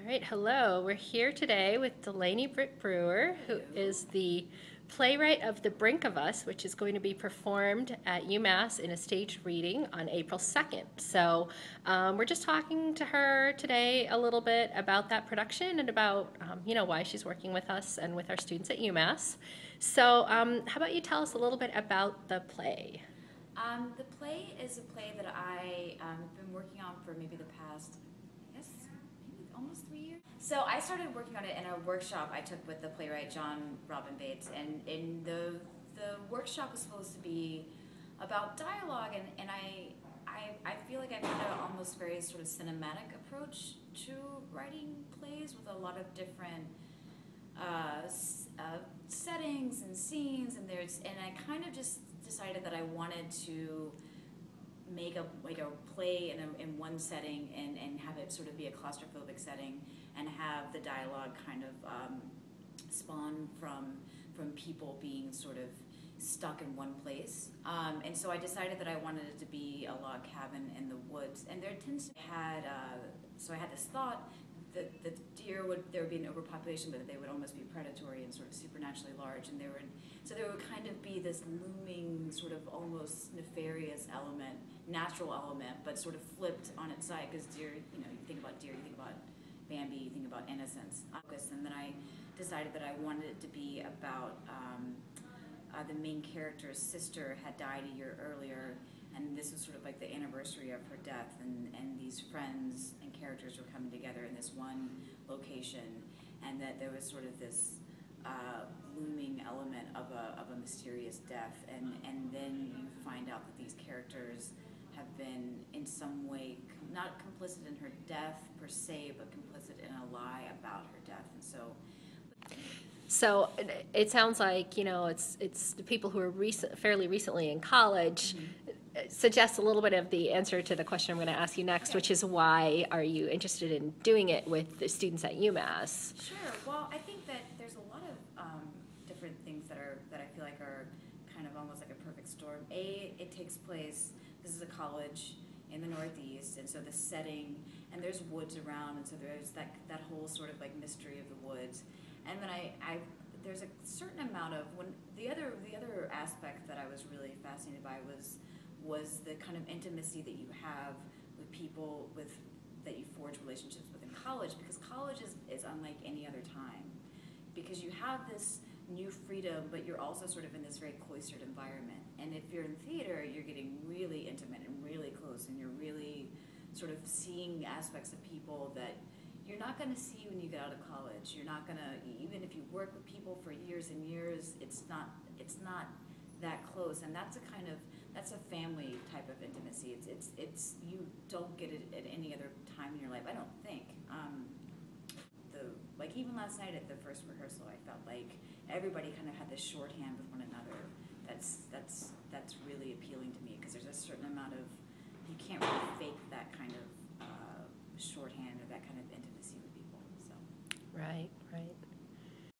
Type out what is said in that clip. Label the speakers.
Speaker 1: right, hello. We're here today with Delaney Britt Brewer, who is the playwright of The Brink of Us, which is going to be performed at UMass in a staged reading on April 2nd. So we're just talking to her today a little bit about that production and about, why she's working with us and with our students at UMass. So how about you tell us a little bit about the play?
Speaker 2: The play is a play that I have been working on for maybe the past, I guess, maybe almost 3 years. So I started working on it in a workshop I took with the playwright John Robin Bates, and the workshop was supposed to be about dialogue, and I feel like I've had an almost very sort of cinematic approach to writing plays with a lot of different settings and scenes, and I kind of just decided that I wanted to make a play in one setting and have it sort of be a claustrophobic setting and have the dialogue kind of spawn from people being sort of stuck in one place. And so I decided that I wanted it to be a log cabin in the woods, and there tends to so I had this thought that the deer there would be an overpopulation, but they would almost be predatory and sort of supernaturally large, and there would kind of be this looming sort of almost nefarious element, natural element, but sort of flipped on its side, because deer, you think about deer, you think about Bambi, you think about innocence. And then I decided that I wanted it to be about the main character's sister had died a year earlier, and this was sort of like the anniversary of her death, and these friends and characters were coming together in this one location, and that there was sort of this looming element of a mysterious death, and then you find out that these characters have been in some way not complicit in her death per se, but complicit in a lie about her death. And
Speaker 1: So it sounds like it's the people who are fairly recently in college.
Speaker 2: Mm-hmm.
Speaker 1: Suggests a little bit of the answer to the question I'm going to ask you next,
Speaker 2: Okay.
Speaker 1: which is why are you interested in doing it with the students at UMass?
Speaker 2: Sure. Well, I think that there's a lot of different things that I feel like are kind of almost like a perfect storm. It takes place. This is a college in the Northeast, and so the setting, and there's woods around, and so there's that whole sort of like mystery of the woods. And then there's a certain amount of the other aspect that I was really fascinated by was the kind of intimacy that you have with people that you forge relationships with in college, because college is unlike any other time, because you have this new freedom, but you're also sort of in this very cloistered environment. And if you're in theater, you're getting really intimate and really close, and you're really sort of seeing aspects of people that you're not going to see when you get out of college. You're not going to, even if you work with people for years and years, it's not that close. And that's a family type of intimacy. It's you don't get it at any other time in your life, I don't think. Even last night at the first rehearsal, I felt like everybody kind of had this shorthand with one another. That's really appealing to me, because there's a certain amount of, you can't really fake that kind of shorthand or that kind of intimacy with people. So.
Speaker 1: Right.